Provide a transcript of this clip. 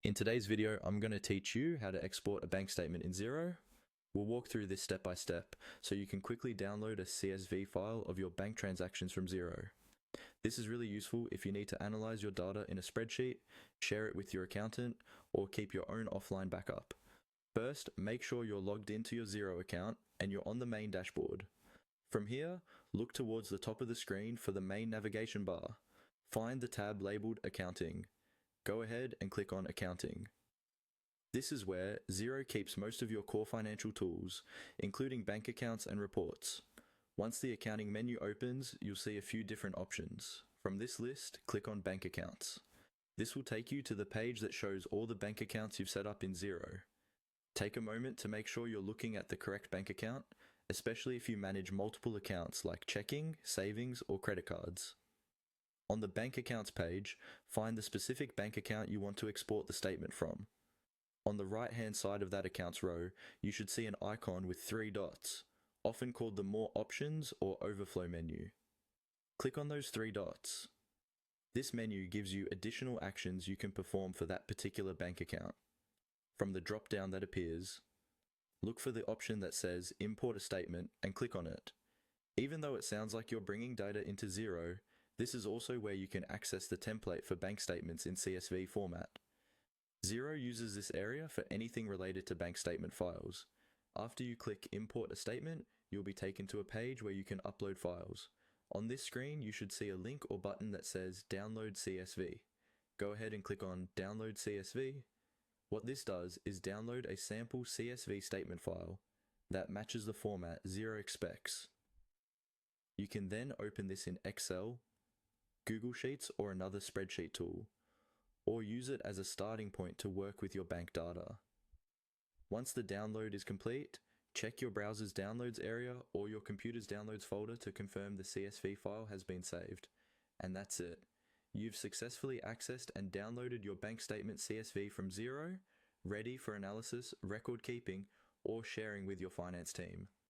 In today's video, I'm going to teach you how to export a bank statement in Xero. We'll walk through this step by step so you can quickly download a CSV file of your bank transactions from Xero. This is really useful if you need to analyze your data in a spreadsheet, share it with your accountant, or keep your own offline backup. First, make sure you're logged into your Xero account and you're on the main dashboard. From here, look towards the top of the screen for the main navigation bar. Find the tab labeled Accounting. Go ahead and click on Accounting. This is where Xero keeps most of your core financial tools, including bank accounts and reports. Once the accounting menu opens, you'll see a few different options. From this list, click on Bank Accounts. This will take you to the page that shows all the bank accounts you've set up in Xero. Take a moment to make sure you're looking at the correct bank account, especially if you manage multiple accounts like checking, savings, or credit cards. On the Bank Accounts page, find the specific bank account you want to export the statement from. On the right-hand side of that accounts row, you should see an icon with 3 dots, often called the More Options or Overflow menu. Click on those 3 dots. This menu gives you additional actions you can perform for that particular bank account. From the drop-down that appears, look for the option that says Import a Statement and click on it. Even though it sounds like you're bringing data into Xero, this is also where you can access the template for bank statements in CSV format. Xero uses this area for anything related to bank statement files. After you click Import a Statement, you'll be taken to a page where you can upload files. On this screen, you should see a link or button that says Download CSV. Go ahead and click on Download CSV. What this does is download a sample CSV statement file that matches the format Xero expects. You can then open this in Excel, Google Sheets, or another spreadsheet tool, or use it as a starting point to work with your bank data. Once the download is complete, check your browser's downloads area or your computer's downloads folder to confirm the CSV file has been saved. And that's it. You've successfully accessed and downloaded your bank statement CSV from Xero, ready for analysis, record keeping, or sharing with your finance team.